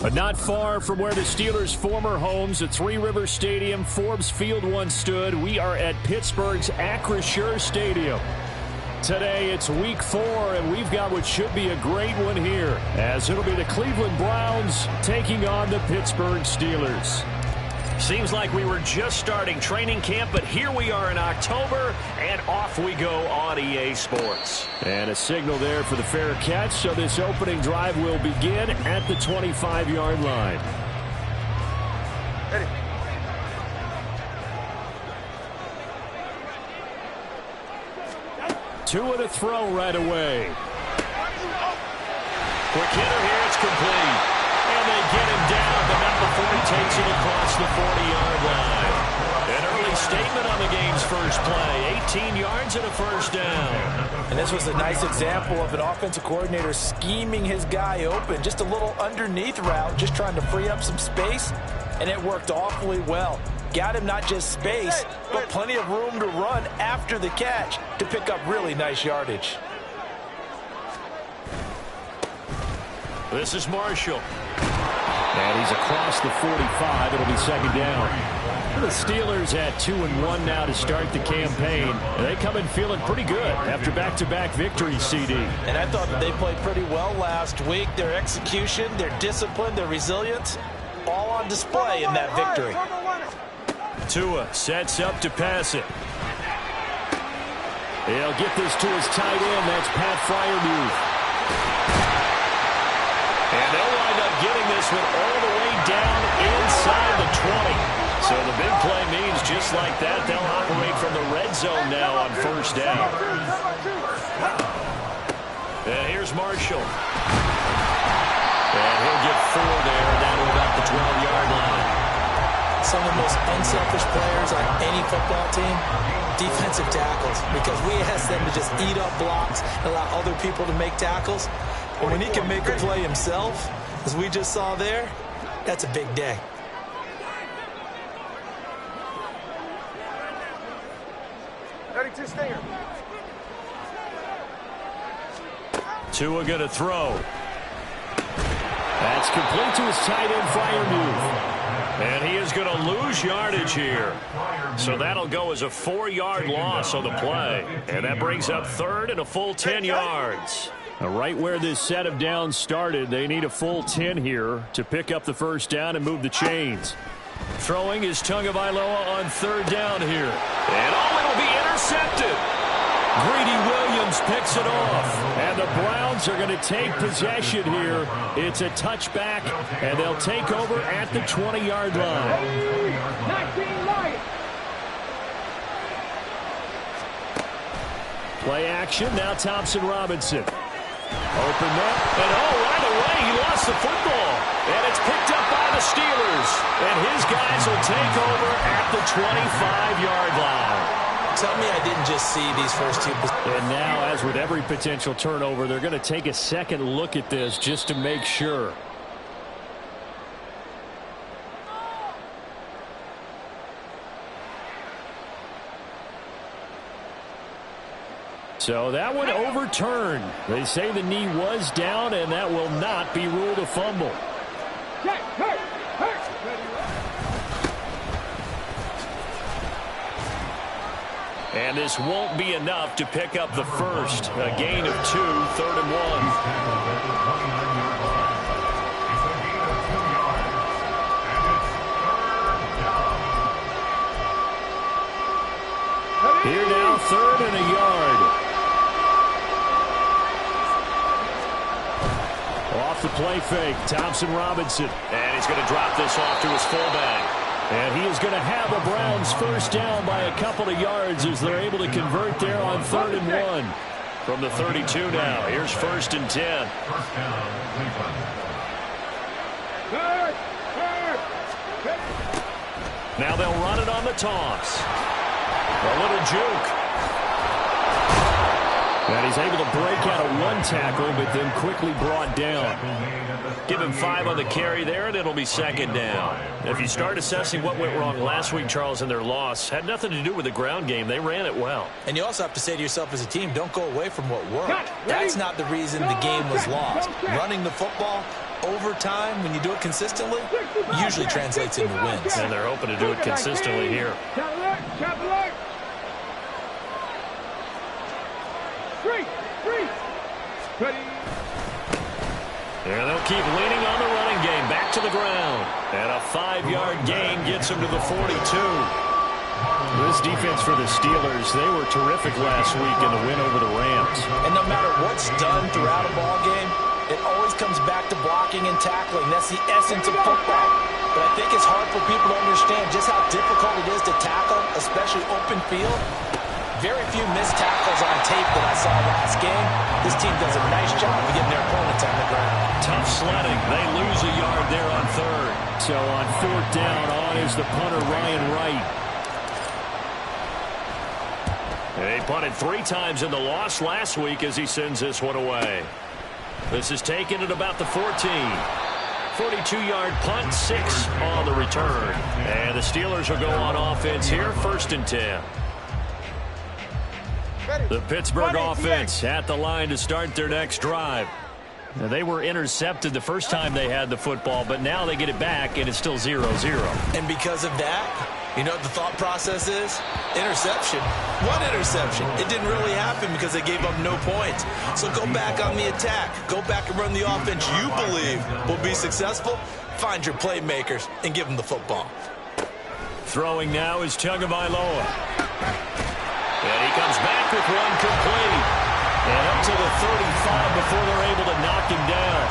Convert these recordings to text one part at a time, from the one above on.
But not far from where the Steelers' former homes at Three Rivers Stadium, Forbes Field once stood, we are at Pittsburgh's Acrisure Stadium. Today, it's Week 4, and we've got what should be a great one here, as it'll be the Cleveland Browns taking on the Pittsburgh Steelers. Seems like we were just starting training camp, but here we are in October, and off we go on EA Sports. And a signal there for the fair catch, so this opening drive will begin at the 25-yard line. Ready. Two to throw right away. Quick hitter here, it's complete. And they get him down, but not before he takes it across the 40-yard line. An early statement on the game's first play. 18 yards and a first down. And this was a nice example of an offensive coordinator scheming his guy open. Just a little underneath route, just trying to free up some space, and it worked awfully well. Got him not just space, but plenty of room to run after the catch to pick up really nice yardage. This is Marshall. And he's across the 45. It'll be second down. The Steelers at 2-1 now to start the campaign. They come in feeling pretty good after back-to-back victories, CD. And I thought that they played pretty well last week. Their execution, their discipline, their resilience, all on display in that victory. Tua sets up to pass it. He'll get this to his tight end. That's Pat Freiermuth. And they'll wind up getting this one all the way down inside the 20. So the big play means just like that, they'll operate from the red zone now on first down. And here's Marshall. And he'll get 4 there, down to about the 12-yard line. Some of the most unselfish players on any football team, defensive tackles, because we ask them to just eat up blocks and allow other people to make tackles. But when he can make a play himself, as we just saw there, that's a big day. Tua going to throw. That's complete to his tight end, Freiermuth. And he is going to lose yardage here. So that'll go as a 4-yard loss on the play. And that brings up third and a full 10 yards. Right where this set of downs started, they need a full 10 here to pick up the first down and move the chains. Throwing is Tagovailoa on third down here. And it'll be intercepted. Greedy Williams picks it off. And the Browns are going to take possession here. It's a touchback, and they'll take over at the 20-yard line. Play action, now Thompson Robinson. Open up, and right away he lost the football. And it's picked up by the Steelers. And his guys will take over at the 25-yard line. Tell me I didn't just see these first two. And now, as with every potential turnover, they're going to take a second look at this just to make sure. So that one overturned. They say the knee was down, and that will not be ruled a fumble. And this won't be enough to pick up the first. A gain of 2, 3rd and 1. Here now, 3rd and a yard. Off the play fake, Thompson Robinson. And he's going to drop this off to his fullback. And he is going to have the Browns first down by a couple of yards as they're able to convert there on 3rd and 1. From the 32 now, here's 1st and 10. Now they'll run it on the toss. A little juke. And he's able to break out of one tackle, but then quickly brought down. Give him 5 on the carry there, and it'll be 2nd down. If you start assessing what went wrong last week, Charles, in their loss, had nothing to do with the ground game. They ran it well. And you also have to say to yourself as a team, don't go away from what worked. That's not the reason the game was lost. Running the football, over time, when you do it consistently, usually translates into wins. And they're hoping to do it consistently here. And they'll keep leaning on the running game. Back to the ground. And a 5-yard gain gets him to the 42. This defense for the Steelers, they were terrific last week in the win over the Rams. And no matter what's done throughout a ball game, it always comes back to blocking and tackling. That's the essence of football. But I think it's hard for people to understand just how difficult it is to tackle, especially open field. Very few missed tackles on tape that I saw last game. This team does a nice job of getting their opponents on the ground. Tough sledding. They lose a yard there on third. So on 4th down, on is the punter, Ryan Wright. He punted 3 times in the loss last week as he sends this one away. This is taken at about the 14. 42-yard punt, 6 on the return. And the Steelers will go on offense here, 1st and 10. The Pittsburgh offense at the line to start their next drive. Now, they were intercepted the first time they had the football, but now they get it back, and it's still 0-0. And because of that, you know what the thought process is? Interception. What interception? It didn't really happen because they gave up no points. So go back on the attack. Go back and run the offense you believe will be successful. Find your playmakers and give them the football. Throwing now is Tagovailoa. And he comes back with one complete. And up to the 35 before they're able to knock him down.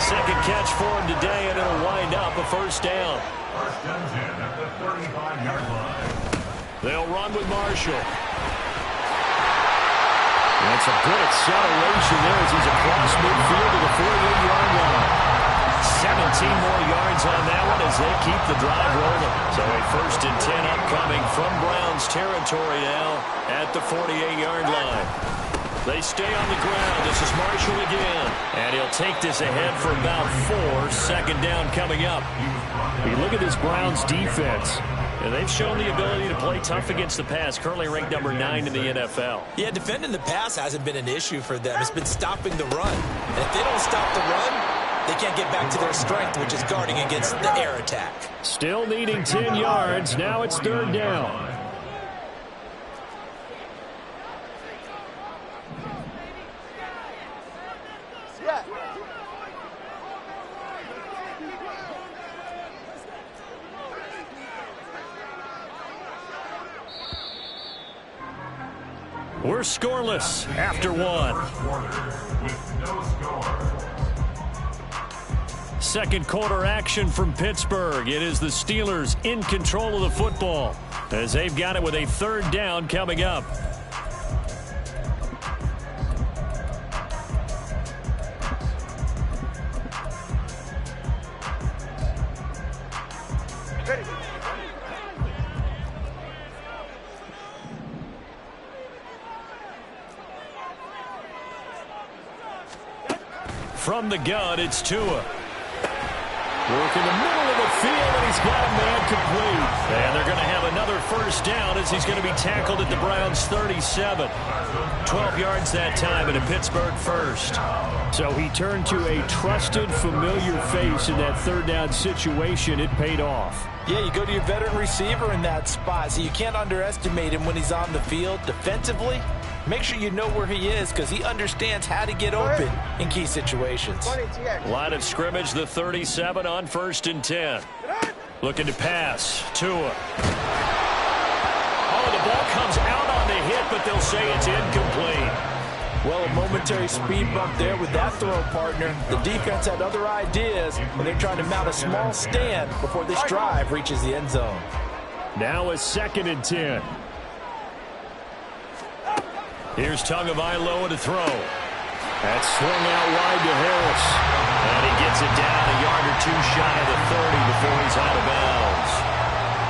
Second catch for him today, and it'll wind up a 1st down. 1st and 10 at the 35-yard line. They'll run with Marshall. That's a good acceleration there as he's across midfield to the 48-yard line. 17 more yards on that one as they keep the drive rolling. So a 1st and 10 upcoming from Browns territory now at the 48-yard line. They stay on the ground. This is Marshall again. And he'll take this ahead for about 4. 2nd down coming up. You look at this Browns defense. And they've shown the ability to play tough against the pass, currently ranked number 9 in the NFL. Yeah, defending the pass hasn't been an issue for them. It's been stopping the run. And if they don't stop the run, they can't get back to their strength, which is guarding against the air attack. Still needing 10 yards. Now it's 3rd down. We're scoreless after 1. Second quarter action from Pittsburgh. It is the Steelers in control of the football as they've got it with a 3rd down coming up. From the gun, it's Tua. Work in the middle of the field, and he's got a man complete. And they're going to have another 1st down as he's going to be tackled at the Browns' 37. 12 yards that time, and a Pittsburgh 1st. So he turned to a trusted, familiar face in that 3rd down situation. It paid off. Yeah, you go to your veteran receiver in that spot, so you can't underestimate him when he's on the field defensively. Make sure you know where he is because he understands how to get open in key situations. Line of scrimmage, the 37 on 1st and 10. Looking to pass. Tua. Oh, the ball comes out on the hit, but they'll say it's incomplete. Well, a momentary speed bump there with that throw partner. The defense had other ideas, and they're trying to mount a small stand before this drive reaches the end zone. Now a 2nd and 10. Here's Tagovailoa to throw. That's swung out wide to Harris. And he gets it down a yard or 2 shy of the 30 before he's out of bounds.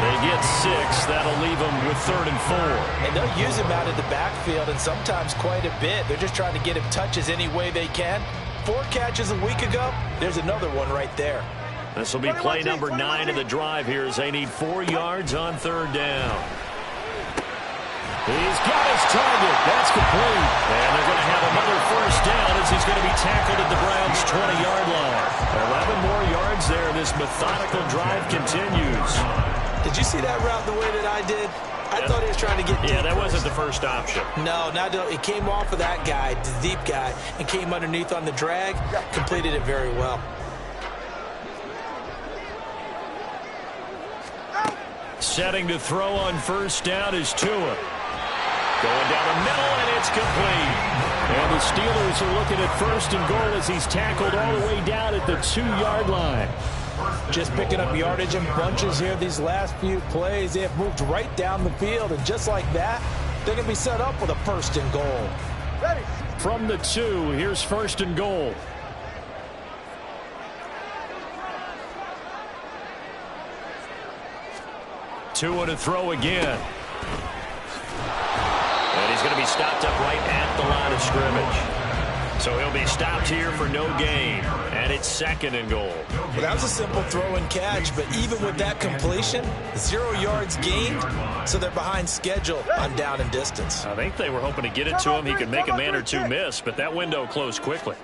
They get 6. That'll leave them with 3rd and 4. And they'll use him out in the backfield, and sometimes quite a bit. They're just trying to get him touches any way they can. 4 catches a week ago. There's another one right there. This will be play number 9 of the drive here as they need 4 yards on 3rd down. He's got his target. That's complete. And they're going to have another first down as he's going to be tackled at the Browns' 20-yard line. 11 more yards there. This methodical drive continues. Did you see that route the way that I did? I thought he was trying to get deep. Yeah, that wasn't the first option. No, it came off of that guy, the deep guy, and came underneath on the drag. Completed it very well. Setting to throw on first down is Tua. Going down the middle, and it's complete. And the Steelers are looking at first and goal as he's tackled all the way down at the 2-yard line. Just picking up yardage in bunches here these last few plays. They have moved right down the field, and just like that, they're going to be set up with a first and goal. Ready. From the 2, here's first and goal. Tua to throw again. And he's going to be stopped up right at the line of scrimmage. So he'll be stopped here for no gain. And it's second and goal. Well, that was a simple throw and catch, but even with that completion, 0 yards gained, so they're behind schedule on down and distance. I think they were hoping to get it to him. He could make a man or two miss, but that window closed quickly.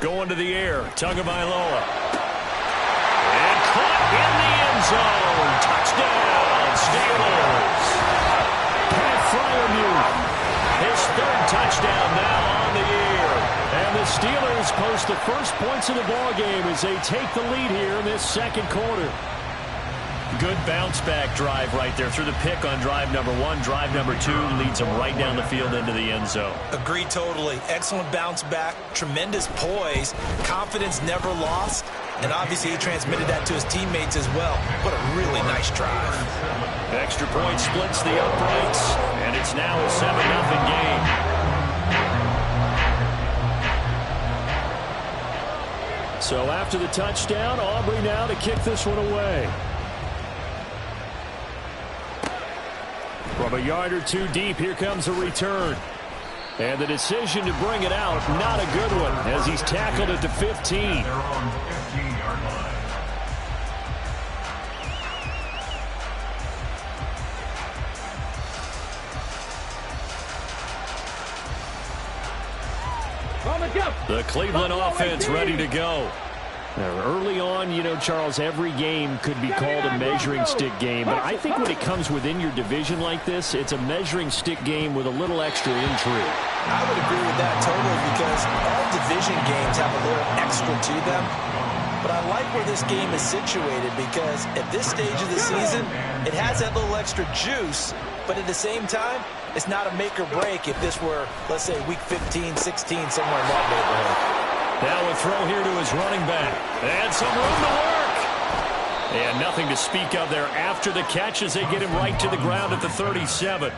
Going to the air, Tagovailoa. And caught in the end zone. Touchdown, Steelers. Pat Fryermuth. His third touchdown now on the year. And the Steelers post the first points of the ballgame as they take the lead here in this second quarter. Good bounce-back drive right there through the pick on drive number 1. Drive number 2 leads them right down the field into the end zone. Agree totally. Excellent bounce back, tremendous poise, confidence never lost, and obviously he transmitted that to his teammates as well. What a really nice drive. Extra point splits the uprights, and it's now a 7-0 game. So after the touchdown, Aubrey now to kick this one away. From a yard or two deep, here comes a return. And the decision to bring it out, not a good one, as he's tackled at the 15. They're on the 15-yard line. The Cleveland offense ready to go. Now, early on, you know, Charles, every game could be called a measuring stick game. But I think when it comes within your division like this, it's a measuring stick game with a little extra intrigue. I would agree with that totally because all division games have a little extra to them. But I like where this game is situated because at this stage of the season, it has that little extra juice. But at the same time, it's not a make or break if this were, let's say, week 15, 16, somewhere in that neighborhood. Now a throw here to his running back. And some room to work. And nothing to speak of there after the catch as they get him right to the ground at the 37.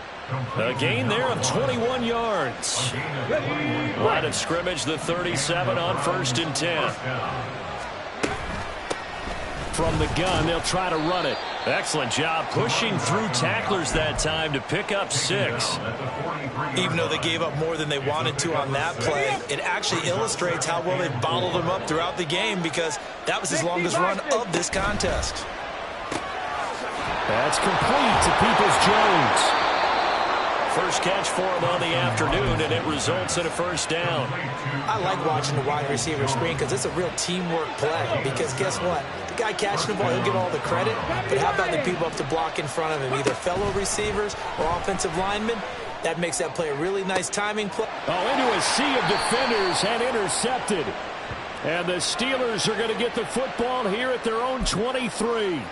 A gain there of 21 yards. Line of scrimmage, the 37 on 1st and 10. From the gun, they'll try to run it. Excellent job pushing through tacklers that time to pick up 6. Even though they gave up more than they wanted to on that play, it actually illustrates how well they bottled them up throughout the game because that was his longest run of this contest. That's complete to Peoples-Jones. First catch for him on the afternoon, and it results in a first down. I like watching the wide receiver screen because it's a real teamwork play. Because guess what? The guy catching the ball, he'll get all the credit. But how about the people up to block in front of him, either fellow receivers or offensive linemen? That makes that play a really nice timing play. Oh, into a sea of defenders and intercepted. And the Steelers are going to get the football here at their own 23.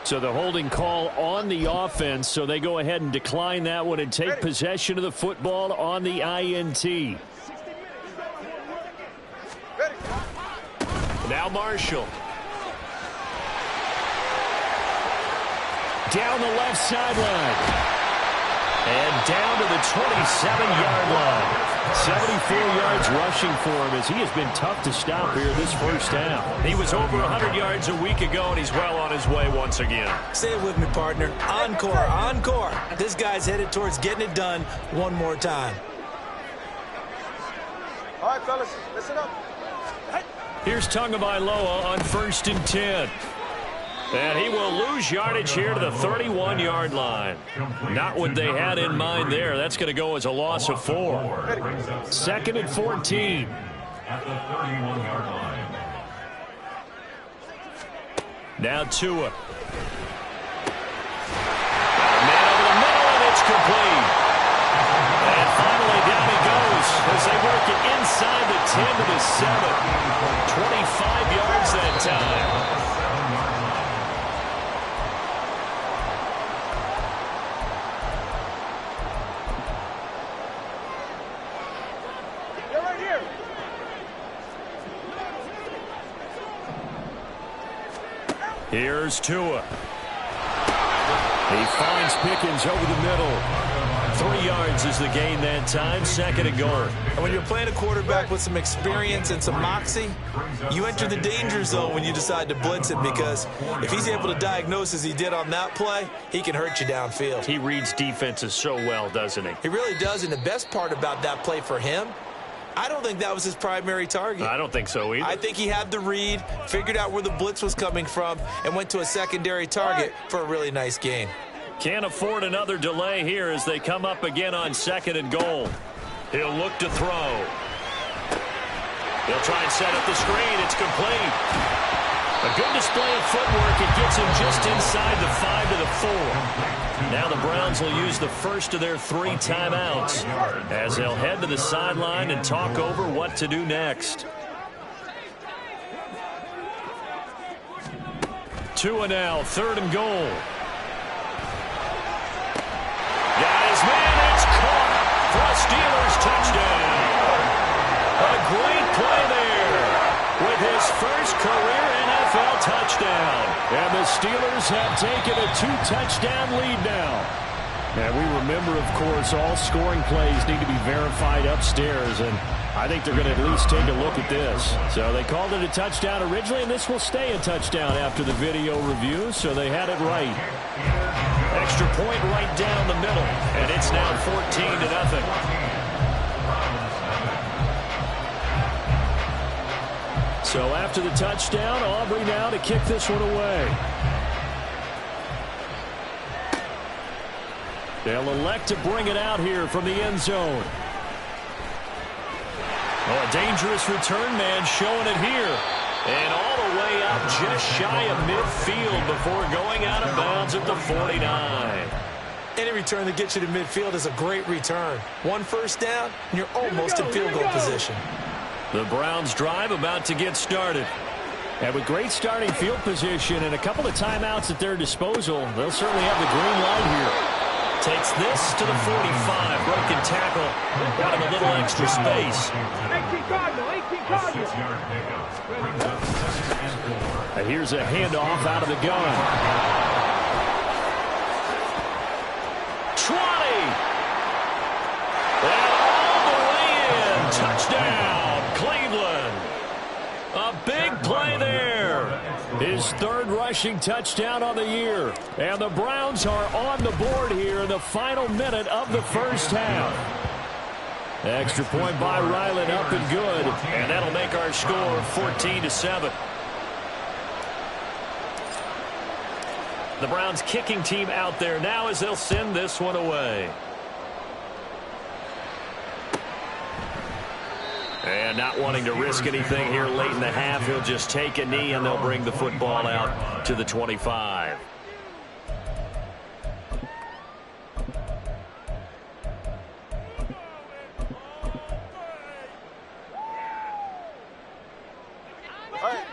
So the holding call on the offense, so they go ahead and decline that one and take possession of the football on the INT. Now Marshall. Down the left sideline. And down to the 27-yard line. 74 yards rushing for him as he has been tough to stop here this first half. He was over 100 yards a week ago, and he's well on his way once again. Say it with me, partner. Encore, encore. This guy's headed towards getting it done one more time. All right, fellas, listen up. Here's Tagovailoa on 1st and 10. And he will lose yardage here to the 31-yard line. Not what they had in mind there. That's going to go as a loss of 4. 2nd and 14. At the 31-yard line. Now Tua. Man over the middle, and it's complete. And finally down he goes as they work it inside the 10 to the 7. 25 yards that time. Here's Tua. He finds Pickens over the middle. 3 yards is the gain that time. 2nd and goal. And when you're playing a quarterback with some experience and some moxie, you enter the danger zone when you decide to blitz him, because if he's able to diagnose as he did on that play, he can hurt you downfield. He reads defenses so well, doesn't he? He really does, and the best part about that play for him, I don't think that was his primary target. I don't think so either. I think he had the read, figured out where the blitz was coming from, and went to a secondary target for a really nice gain. Can't afford another delay here as they come up again on 2nd and goal. He'll look to throw. He'll try and set up the screen. It's complete. A good display of footwork. It gets him just inside the 5 to the 4. Now the Browns will use the first of their 3 timeouts as they'll head to the sideline and talk over what to do next. Tua now, 3rd and goal. Got his man, it's caught for a Steelers touchdown. A great play there with his first career NFL touchdown. And the Steelers have taken a 2-touchdown lead now. And we remember, of course, all scoring plays need to be verified upstairs, and I think they're going to at least take a look at this. So they called it a touchdown originally, and this will stay a touchdown after the video review, so they had it right. Extra point right down the middle, and it's now 14-0. So after the touchdown, Aubrey now to kick this one away. They'll elect to bring it out here from the end zone. Oh, a dangerous return man showing it here. And all the way up just shy of midfield before going out of bounds at the 49. Any return that gets you to midfield is a great return. 1 first down, and you're almost in field goal position. The Browns drive about to get started. And with great starting field position and a couple of timeouts at their disposal, they'll certainly have the green light here. Takes this to the 45. Broken tackle. Got him a little extra space. And here's a handoff out of the gun. 20. And all the way in. Touchdown, Cleveland. A big play there. His 3rd rushing touchdown on the year. And the Browns are on the board here in the final minute of the first half. Extra point by Ryland, up and good. And that'll make our score 14-7. The Browns kicking team out there now as they'll send this one away. And not wanting to risk anything here late in the half, he'll just take a knee and they'll bring the football out to the 25.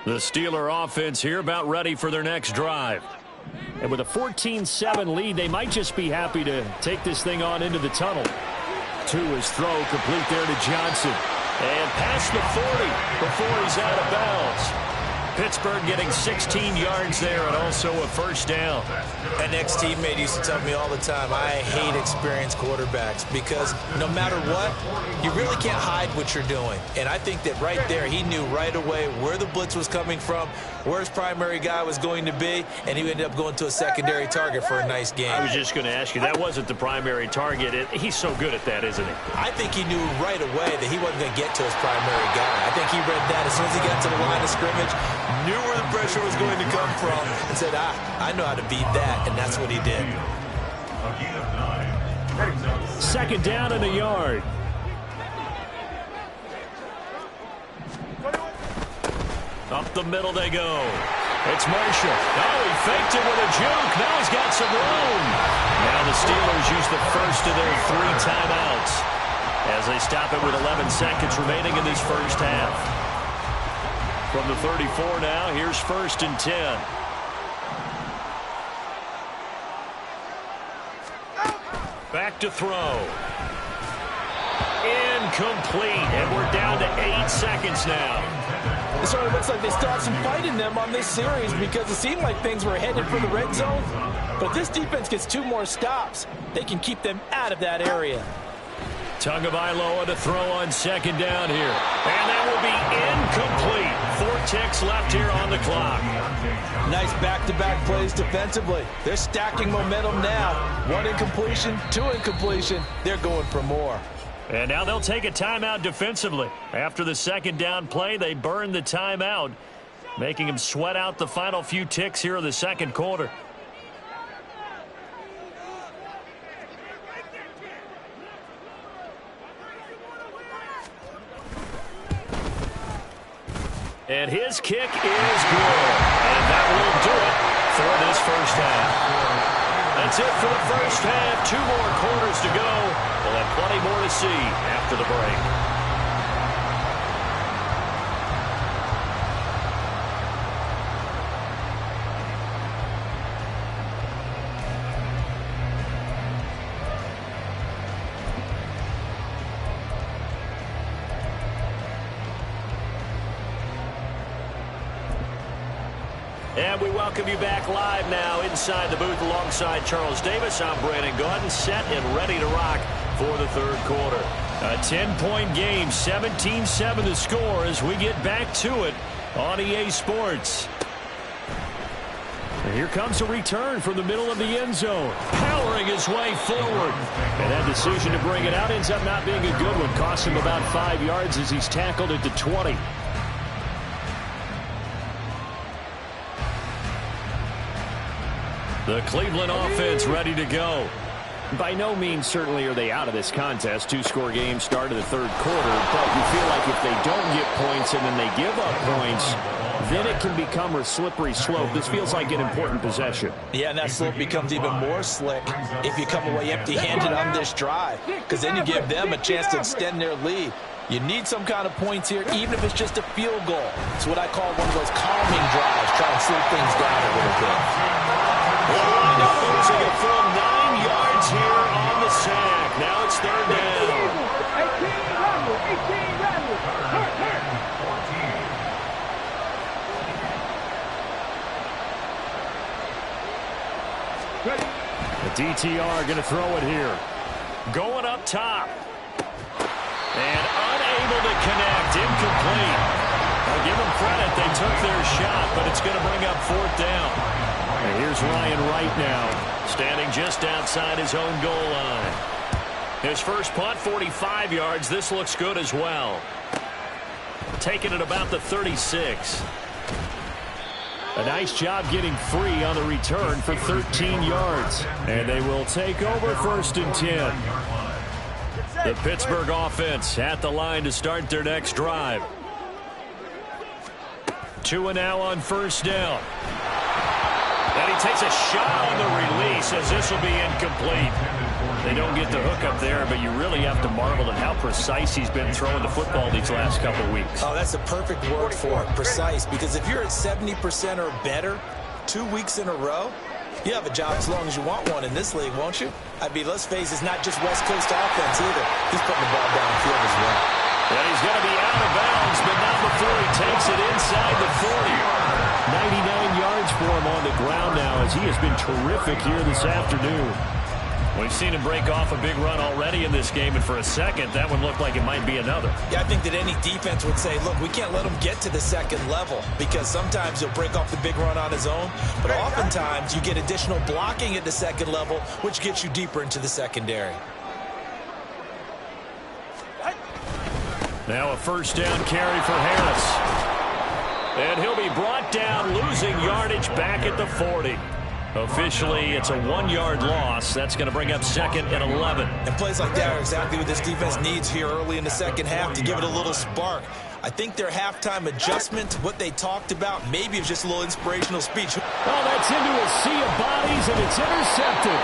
The Steeler offense here about ready for their next drive. And with a 14-7 lead, they might just be happy to take this thing on into the tunnel. To his throw, complete there to Johnson. And past the 40 before he's out of bounds. Pittsburgh getting 16 yards there and also a first down. An ex-teammate used to tell me all the time, I hate experienced quarterbacks because no matter what, you really can't hide what you're doing. And I think that right there, he knew right away where the blitz was coming from, where his primary guy was going to be, and he ended up going to a secondary target for a nice game. I was just going to ask you, that wasn't the primary target. He's so good at that, isn't he? I think he knew right away that he wasn't going to get to his primary guy. I think he read that as soon as he got to the line of scrimmage, Knew where the pressure was going to come from and said, I know how to beat that, and that's what he did. Second down and a yard. Up the middle they go. It's Marshall. Oh, he faked it with a juke. Now he's got some room. Now the Steelers use the first of their 3 timeouts as they stop it with 11 seconds remaining in this first half. From the 34 now, here's 1st and 10. Back to throw. Incomplete. And we're down to 8 seconds now. It sort of looks like they still have some fight in them on this series because it seemed like things were headed for the red zone. But if this defense gets 2 more stops, they can keep them out of that area. Tagovailoa to throw on 2nd down here. And that will be incomplete. 4 ticks left here on the clock. Nice back-to-back plays defensively. They're stacking momentum now. 1 incompletion, 2 incompletion. They're going for more. And now they'll take a timeout defensively. After the 2nd down play, they burn the timeout, making them sweat out the final few ticks here in the 2nd quarter. And his kick is good. And that will do it for this first half. That's it for the first half. 2 more quarters to go. We'll have plenty more to see after the break. And we welcome you back live now inside the booth alongside Charles Davis. I'm Brandon Gaudin, set and ready to rock for the 3rd quarter. A 10-point game, 17-7 the score as we get back to it on EA Sports. And here comes a return from the middle of the end zone, powering his way forward. And that decision to bring it out ends up not being a good one. Cost him about 5 yards as he's tackled at the 20. The Cleveland offense ready to go. By no means certainly are they out of this contest. 2-score game start of the 3rd quarter, but you feel like if they don't get points and then they give up points, then it can become a slippery slope. This feels like an important possession. Yeah, and that slope becomes even more slick if you come away empty-handed on this drive, because then you give them a chance to extend their lead. You need some kind of points here, even if it's just a field goal. It's what I call one of those calming drives, try and slow things down a little bit. Losing a full 9 yards here on the sack. Now it's 3rd down. 18 The DTR going to throw it here. Going up top. And unable to connect. Incomplete. I'll give them credit. They took their shot, but it's going to bring up 4th down. And here's Ryan Wright now, standing just outside his own goal line. His first punt, 45 yards. This looks good as well. Taking it about the 36. A nice job getting free on the return for 13 yards. And they will take over 1st and 10. The Pittsburgh offense at the line to start their next drive. 2 and now on 1st down. And he takes a shot on the release as this will be incomplete. They don't get the hook up there, but you really have to marvel at how precise he's been throwing the football these last couple of weeks. Oh, that's the perfect word for it, precise, because if you're at 70% or better 2 weeks in a row, you have a job as long as you want one in this league, won't you? I mean, let's face it, it's not just West Coast offense either. He's putting the ball downfield as well. And he's going to be out of bounds, but not before he takes it inside the 40. 99 yards for him on the ground now as he has been terrific here this afternoon. We've seen him break off a big run already in this game, and for a second, that one looked like it might be another. Yeah, I think that any defense would say, look, we can't let him get to the 2nd level because sometimes he'll break off the big run on his own, but oftentimes you get additional blocking at the 2nd level, which gets you deeper into the secondary. Now a 1st down carry for Harris. And he'll be brought down, losing yardage back at the 40. Officially, it's a 1-yard loss. That's going to bring up second and 11. And plays like that are exactly what this defense needs here early in the second half to give it a little spark. I think their halftime adjustment, what they talked about, maybe it was just a little inspirational speech. Oh, that's into a sea of bodies, and it's intercepted.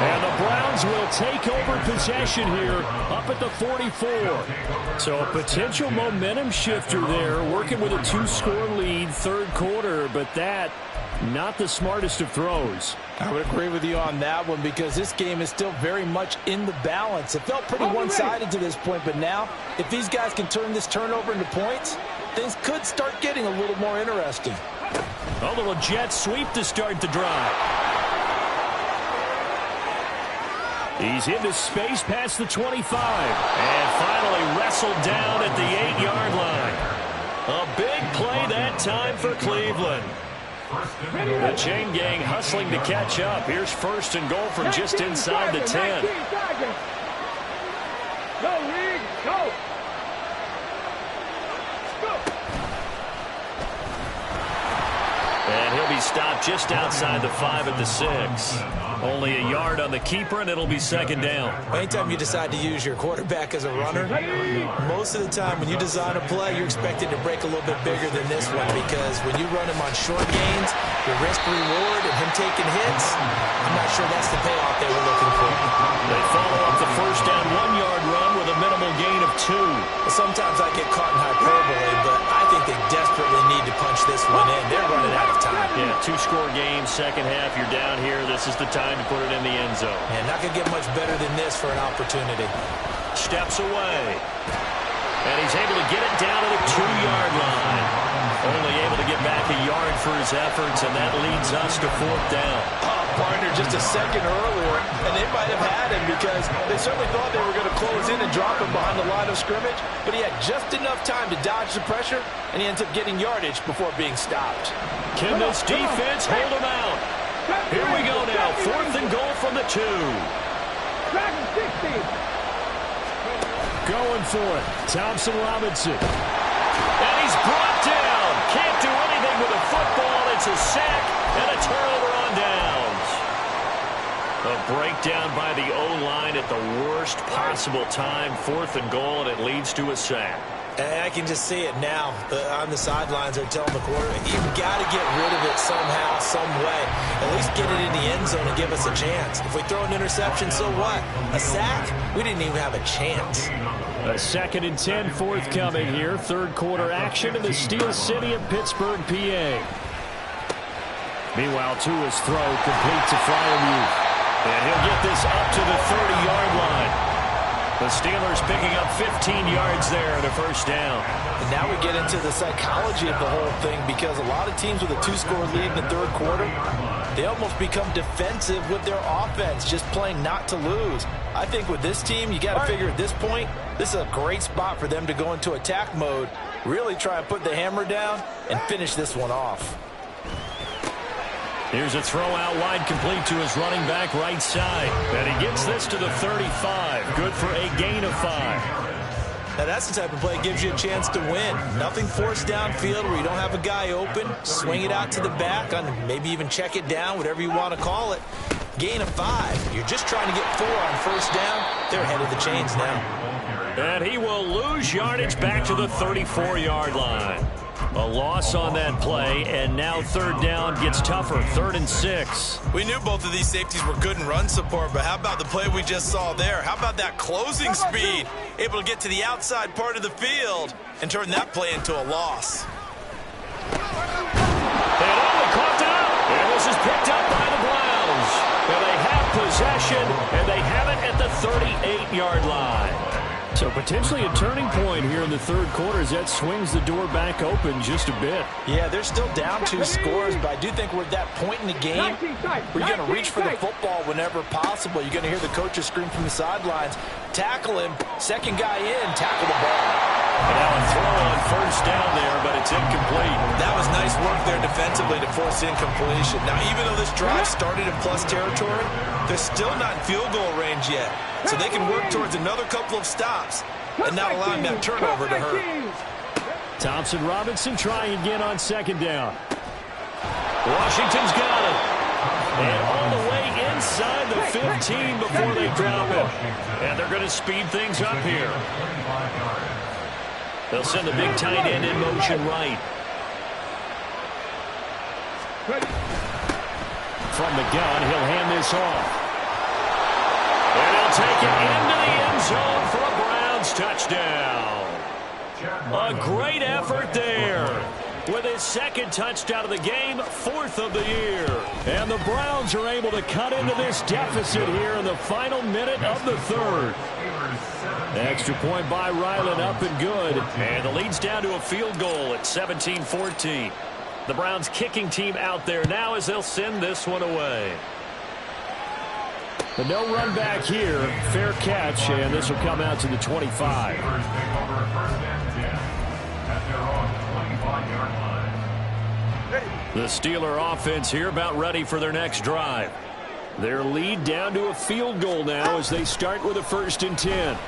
And the Browns will take over possession here up at the 44. So a potential momentum shifter there, working with a 2-score lead, third quarter, but that not the smartest of throws. I would agree with you on that one because this game is still very much in the balance. It felt pretty one-sided to this point, but now if these guys can turn this turnover into points, things could start getting a little more interesting. A little jet sweep to start the drive. He's into space past the 25 and finally wrestled down at the 8-yard line. A big play that time for Cleveland. The chain gang hustling to catch up. Here's first and goal from just inside the 10. And he'll be stopped just outside the 5 at the 6. Only a yard on the keeper, and it'll be second down. Anytime you decide to use your quarterback as a runner, most of the time when you design a play, you're expected to break a little bit bigger than this one because when you run him on short gains, your risk-reward and him taking hits, I'm not sure that's the payoff they were looking for. They follow up the first down 1-yard run with a minimal gain of 2. Well, sometimes I get caught in hyperbole, but I think they desperately need to punch this one in. They're running out of time. Yeah, 2-score game, second half, you're down here. This is the time to put it in the end zone. And not going to get much better than this for an opportunity. Steps away. And he's able to get it down to the 2-yard line. Only able to get back a yard for his efforts, and that leads us to fourth down. Partner just a second earlier, and they might have had him because they certainly thought they were going to close in and drop him behind the line of scrimmage, but he had just enough time to dodge the pressure, and he ends up getting yardage before being stopped. Can this defense hold him out? Here we go now, fourth and goal from the 2. Going for it, Thompson Robinson. And he's brought down. Can't do anything with a football. It's a sack and a turnover on downs. A breakdown by the O-line at the worst possible time. Fourth and goal, and it leads to a sack. And I can just see it now. On the sidelines, they're telling the quarterback, you've got to get rid of it somehow, some way. At least get it in the end zone and give us a chance. If we throw an interception, so what? A sack? We didn't even have a chance. A 2nd and 10 forthcoming here. Third quarter action in the Steel City of Pittsburgh, PA. Meanwhile, Tua's throw complete to Freiermuth. And he'll get this up to the 30-yard line. The Steelers picking up 15 yards there and a first down. And now we get into the psychology of the whole thing because a lot of teams with a 2-score lead in the third quarter, they almost become defensive with their offense, just playing not to lose. I think with this team, you got to figure at this point, this is a great spot for them to go into attack mode, really try and put the hammer down and finish this one off. Here's a throw out wide complete to his running back right side. And he gets this to the 35. Good for a gain of 5. Now that's the type of play that gives you a chance to win. Nothing forced downfield where you don't have a guy open. Swing it out to the back, on maybe even check it down, whatever you want to call it. Gain of 5. You're just trying to get 4 on first down. They're ahead of the chains now. And he will lose yardage back to the 34-yard line. A loss on that play, and now third down gets tougher. 3rd and 6. We knew both of these safeties were good in run support, but how about the play we just saw there? How about that closing speed? Able to get to the outside part of the field and turn that play into a loss. And only caught out. And this is picked up by the Browns. And they have possession, and they have it at the 38-yard line. So potentially a turning point here in the third quarter as that swings the door back open just a bit. Yeah, they're still down 2 scores, but I do think we're at that point in the game where you're going to reach for the football whenever possible. You're going to hear the coaches scream from the sidelines, tackle him, second guy in, tackle the ball. And now a throw on first down there, but it's incomplete. That was nice work there defensively to force incompletion. Now, even though this drive started in plus territory, they're still not in field goal range yet. So they can work towards another couple of stops and not allowing that turnover to hurt. Thompson Robinson trying again on second down. Washington's got it. And all the way inside the 15 before they drop it. And they're going to speed things up here. They'll send the big tight end in motion right. From the gun, he'll hand this off. And he'll take it into the end zone for a Browns touchdown. A great effort there. With his second touchdown of the game, 4th of the year. And the Browns are able to cut into this deficit here in the final minute of the third. Extra point by Ryland, up and good. And the lead's down to a field goal at 17-14. The Browns kicking team out there now as they'll send this one away. But no run back here. Fair catch, and this will come out to the 25. The Steeler offense here about ready for their next drive. Their lead down to a field goal now as they start with a 1st and 10.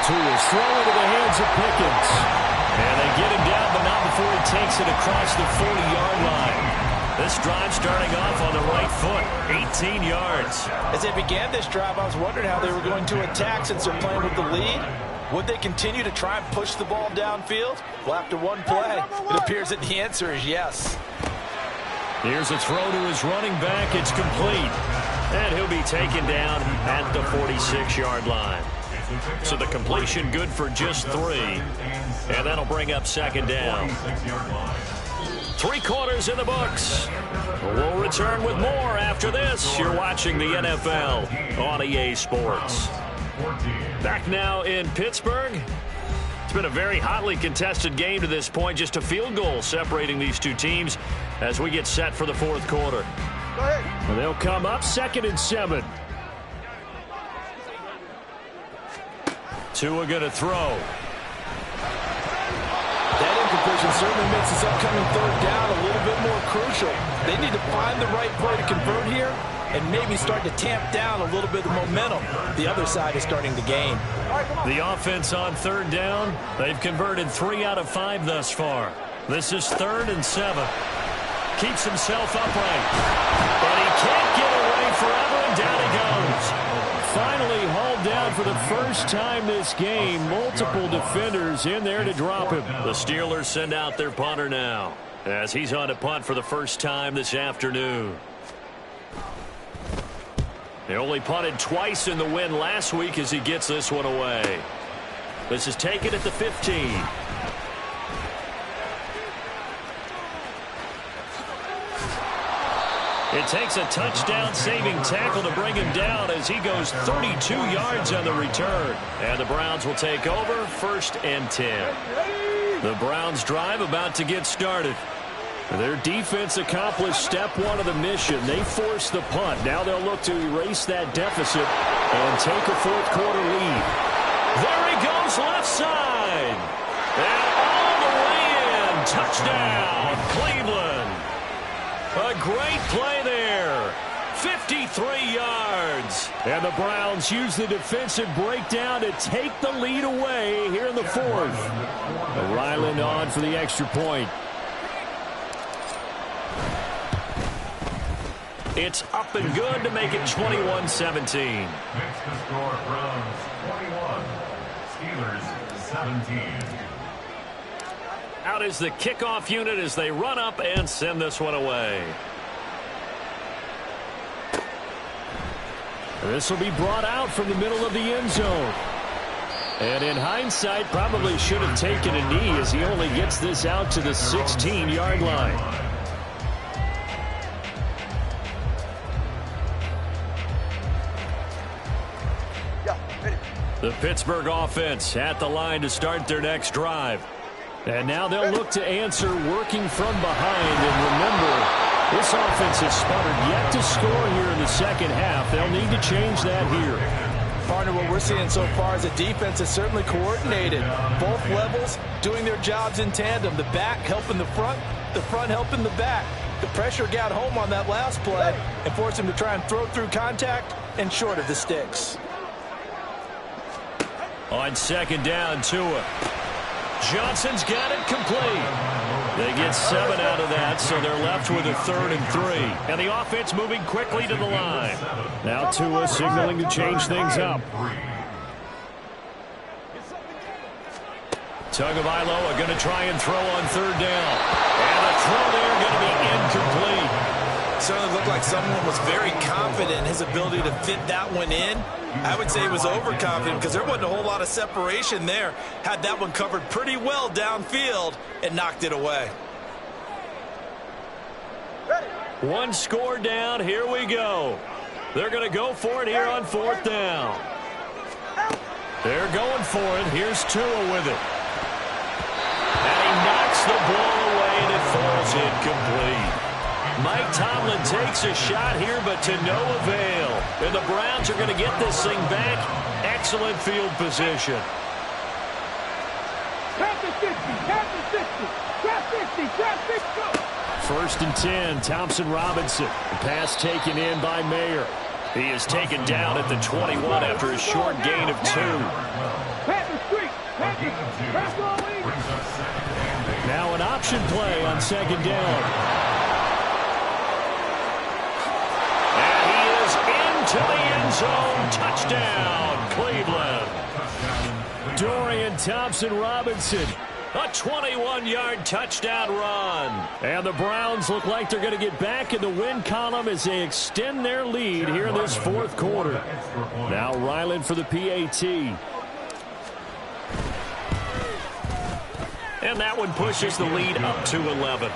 Tua's throw into the hands of Pickens. And they get him down, but not before he takes it across the 40-yard line. This drive starting off on the right foot, 18 yards. As they began this drive, I was wondering how they were going to attack since they're playing with the lead. Would they continue to try and push the ball downfield? Well, after one play, it appears that the answer is yes. Here's a throw to his running back. It's complete. And he'll be taken down at the 46-yard line. So the completion good for just 3. And that'll bring up second down. 3 quarters in the books. We'll return with more after this. You're watching the NFL on EA Sports. Back now in Pittsburgh. It's been a very hotly contested game to this point. Just a field goal separating these two teams as we get set for the 4th quarter. And they'll come up 2nd and 7. Tua going to throw. That incompletion certainly makes this upcoming 3rd down a little bit more crucial. They need to find the right play to convert here and maybe start to tamp down a little bit of momentum. The other side is starting to gain. The offense on 3rd down, they've converted 3 out of 5 thus far. This is 3rd and 7. Keeps himself upright. And he can't get away forever, and down he goes. Finally hauled down for the first time this game. Multiple defenders in there to drop him. The Steelers send out their punter now as he's on to punt for the first time this afternoon. He only punted twice in the win last week as he gets this one away. This is taken at the 15. It takes a touchdown-saving tackle to bring him down as he goes 32 yards on the return. And the Browns will take over 1st and 10. The Browns drive about to get started. Their defense accomplished step 1 of the mission. They forced the punt. Now they'll look to erase that deficit and take a 4th quarter lead. There he goes left side. And all the way in. Touchdown, Cleveland. A great play there. 53 yards. And the Browns use the defensive breakdown to take the lead away here in the 4th. Ryland on for the extra point. It's up and good to make it 21-17. Makes the score Browns 21, Steelers 17. Out is the kickoff unit as they run up and send this one away. This will be brought out from the middle of the end zone. And in hindsight, probably should have taken a knee as he only gets this out to the 16-yard line. The Pittsburgh offense at the line to start their next drive. And now they'll look to answer working from behind. And remember, this offense has sputtered yet to score here in the 2nd half. They'll need to change that here. Partner, what we're seeing so far is the defense is certainly coordinated. Both levels doing their jobs in tandem. The back helping the front helping the back. The pressure got home on that last play and forced him to try and throw through contact and short of the sticks. On 2nd down, Tua. Johnson's got it complete. They get 7 out of that, so they're left with a 3rd and 3. And the offense moving quickly to the line. Now Tua signaling to change things up. Tagovailoa going to try and throw on 3rd down. And the throw there going to be incomplete. Certainly looked like someone was very confident in his ability to fit that one in. I would say he was overconfident because there wasn't a whole lot of separation there. Had that one covered pretty well downfield and knocked it away. One score down. Here we go. They're going to go for it here on 4th down. They're going for it. Here's Tua with it. And he knocks the ball away, and it falls incomplete. Mike Tomlin takes a shot here, but to no avail. And the Browns are going to get this thing back. Excellent field position. First and 10, Thompson Robinson. The pass taken in by Mayer. He is taken down at the 21 after a short gain of 2. Now an option play on 2nd down. And he is into the end zone. Touchdown, Cleveland. Dorian Thompson-Robinson. A 21-yard touchdown run. And the Browns look like they're going to get back in the win column as they extend their lead here in this 4th quarter. Now Ryland for the PAT. And that one pushes the lead up to 11.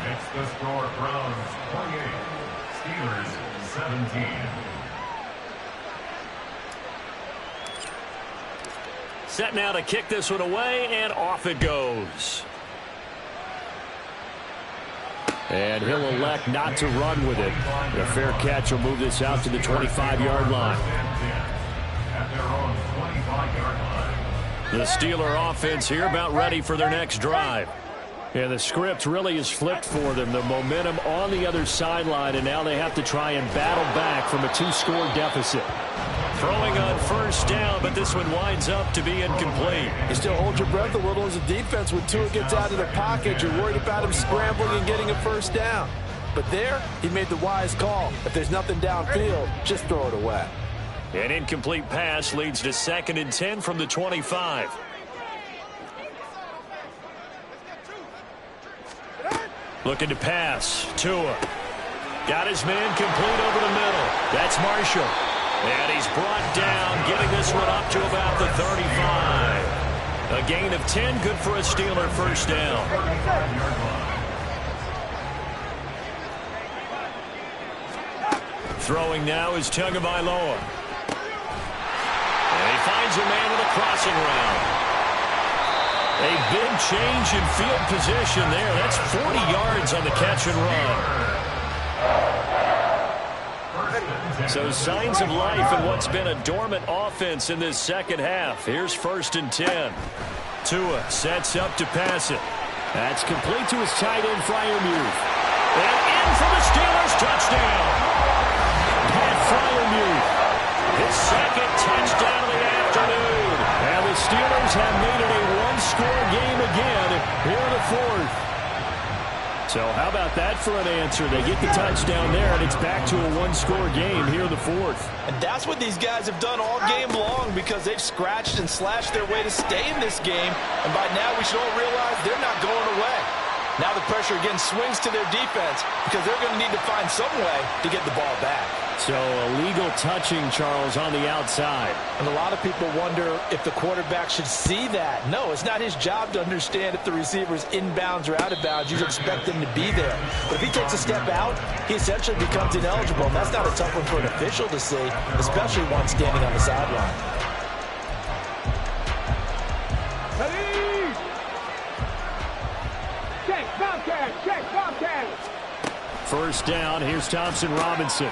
Next the score, Browns 28, Steelers 17. Set now to kick this one away, and off it goes. And he'll elect not to run with it. And a fair catch will move this out to the 25-yard line. At their own 25-yard line. The Steeler offense here about ready for their next drive. And the script really is flipped for them. The momentum on the other sideline, and now they have to try and battle back from a 2-score deficit. Throwing on 1st down, but this one winds up to be incomplete. You still hold your breath a little as a defense when Tua gets out of the pocket. You're worried about him scrambling and getting a 1st down. But there, he made the wise call. If there's nothing downfield, just throw it away. An incomplete pass leads to 2nd and 10 from the 25. Looking to pass. Tua. Got his man complete over the middle. That's Marshall. And he's brought down, getting this one up to about the 35. A gain of 10, good for a Steeler 1st down. Throwing now is Tagovailoa. And he finds a man with a crossing route. A big change in field position there. That's 40 yards on the catch and run. So signs of life in what's been a dormant offense in this 2nd half. Here's 1st and 10. Tua sets up to pass it. That's complete to his tight end, Freiermuth. And in for the Steelers touchdown. Pat Freiermuth. His 2nd touchdown of the afternoon. And the Steelers have made it a 1-score game again here in the 4th. So how about that for an answer? They get the touchdown there, and it's back to a 1-score game here in the 4th. And that's what these guys have done all game long because they've scratched and slashed their way to stay in this game. And by now we should all realize they're not going away. Now the pressure again swings to their defense because they're going to need to find some way to get the ball back. So illegal touching, Charles, on the outside. And a lot of people wonder if the quarterback should see that. No, it's not his job to understand if the receiver's inbounds or out of bounds. You expect him to be there. But if he takes a step out, he essentially becomes ineligible. And that's not a tough one for an official to see, especially one standing on the sideline. First down, here's Thompson-Robinson.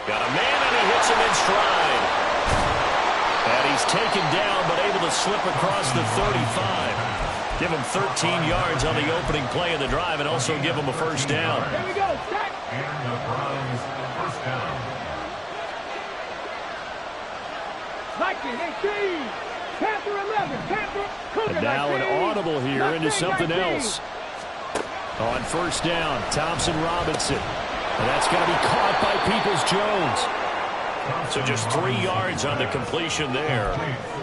Got a man, and he hits him in stride. And he's taken down, but able to slip across the 35. Give him 13 yards on the opening play of the drive and also give him a 1st down. And the Browns 1st down. And now an audible here into something else. On first down, Thompson Robinson. And that's going to be caught by Peoples-Jones. So just 3 yards on the completion there.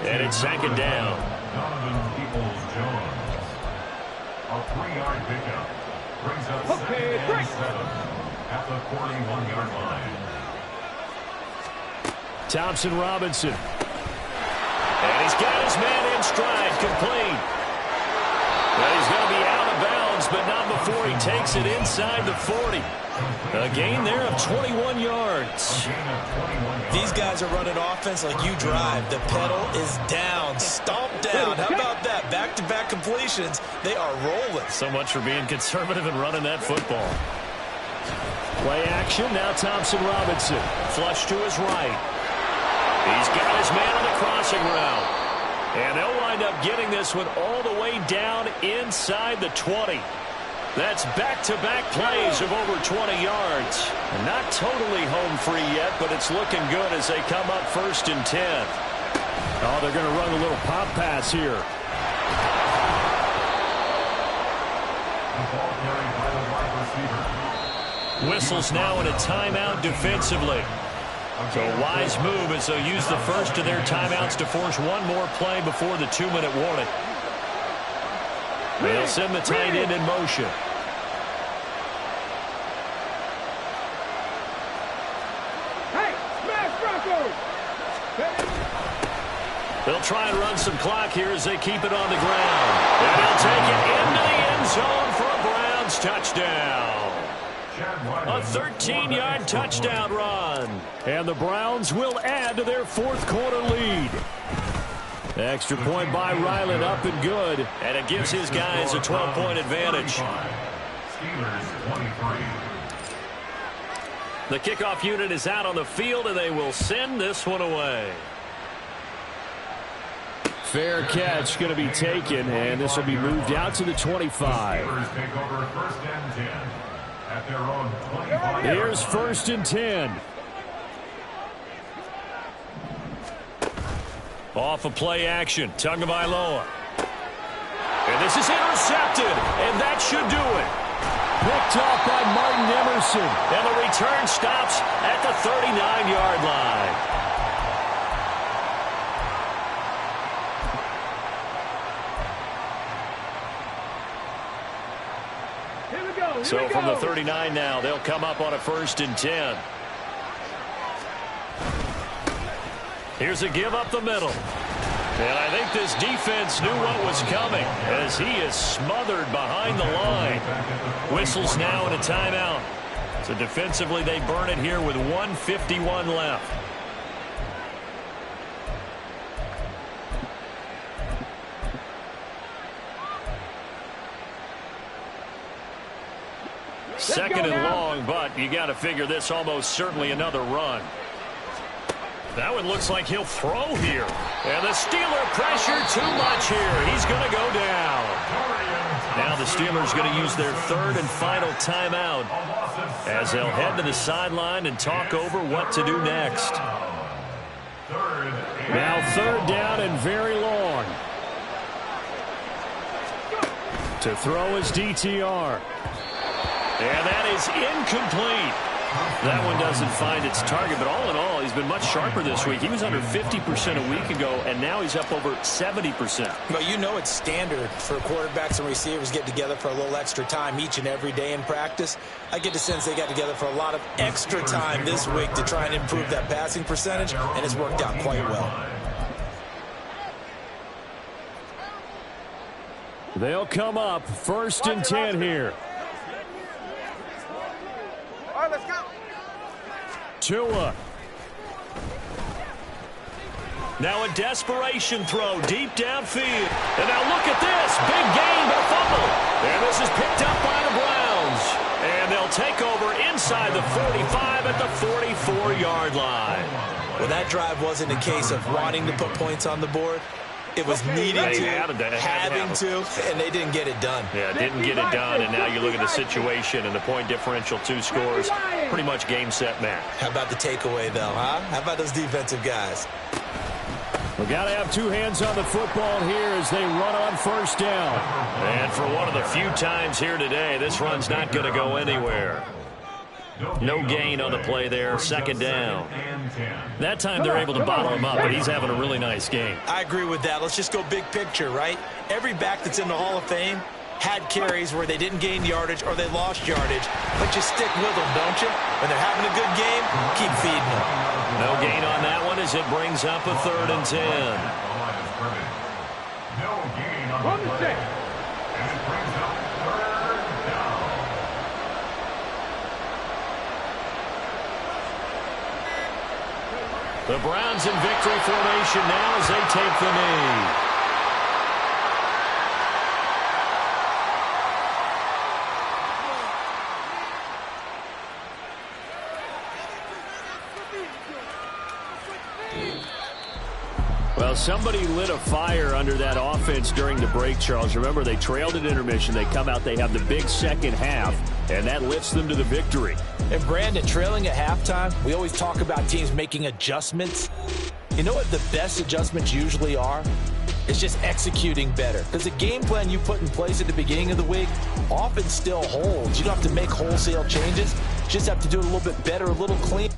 And it's second down. Peoples-Jones. A 3-yard pickup. Brings up second and 7 at the 41-yard line. Thompson Robinson. And he's got his man in stride, complete. Well, he's going to be out of bounds, but not before he takes it inside the 40. A gain there of 21 yards. These guys are running offense like you drive. The pedal is down, stomped down. How about that? Back-to-back completions. They are rolling. So much for being conservative and running that football. Play action, now Thompson Robinson. Flush to his right. He's got his man on the crossing route. And they'll wind up getting this one all the way down inside the 20. That's back-to-back plays of over 20 yards. And not totally home free yet, but it's looking good as they come up 1st and 10. Oh, they're going to run a little pop pass here. The ball carried by the wide receiver. Whistles now in a timeout defensively. So a wise move as they'll use the first of their timeouts to force one more play before the 2-minute warning. They'll send the tight end in motion. They'll try and run some clock here as they keep it on the ground. And they'll take it into the end zone for a Browns touchdown. A 13-yard touchdown run. And the Browns will add to their 4th quarter lead. Extra point by Ryland, up and good. And it gives his guys a 12-point advantage. Steelers 23. The kickoff unit is out on the field, and they will send this one away. Fair catch going to be taken, and this will be moved out to the 25. Steelers take over 1st and 10 at their own 25. Here's 1st and 10. Off of play action, Tagovailoa. And this is intercepted, and that should do it. Picked off by Martin Emerson. And the return stops at the 39-yard line. So from the 39 now, they'll come up on a 1st and 10. Here's a give up the middle. And I think this defense knew what was coming as he is smothered behind the line. Whistles now in a timeout. So defensively, they burn it here with 1:51 left. Second and long, but you got to figure this almost certainly another run. That one looks like he'll throw here. And the Steeler pressure too much here. He's going to go down. Now the Steelers going to use their 3rd and final timeout as they'll head to the sideline and talk over what to do next. Now 3rd down and very long. To throw is DTR. And that is incomplete. That one doesn't find its target, but all in all, he's been much sharper this week. He was under 50% a week ago, and now he's up over 70%. But you know it's standard for quarterbacks and receivers get together for a little extra time each and every day in practice. I get the sense they got together for a lot of extra time this week to try and improve that passing percentage, and it's worked out quite well. They'll come up 1st and 10 here. All right, let's go. Tua. Now a desperation throw deep downfield. And now look at this. Big gain, but a fumble. And this is picked up by the Browns. And they'll take over inside the 45 at the 44-yard line. Well, that drive wasn't a case of wanting to put points on the board. It was needing to, having to, and they didn't get it done. Yeah, didn't get it done, and now you look at the situation and the point differential, 2 scores, pretty much game, set, match. How about the takeaway, though, huh? How about those defensive guys? We got to have two hands on the football here as they run on first down. And for one of the few times here today, this run's not going to go anywhere. No gain on the play there, second down. That time they're able to bottle him up, but he's having a really nice game. I agree with that. Let's just go big picture, right? Every back that's in the Hall of Fame had carries where they didn't gain yardage or they lost yardage, but you stick with them, don't you? When they're having a good game, keep feeding them. No gain on that one as it brings up a 3rd and 10. No gain on the play. And it brings up 3rd down. The Browns in victory formation now as they take the knee. Well, somebody lit a fire under that offense during the break, Charles. Remember, they trailed at intermission. They come out, they have the big second half, and that lifts them to the victory. And, Brandon, trailing at halftime, we always talk about teams making adjustments. You know what the best adjustments usually are? It's just executing better. Because the game plan you put in place at the beginning of the week often still holds. You don't have to make wholesale changes. You just have to do it a little bit better, a little cleaner.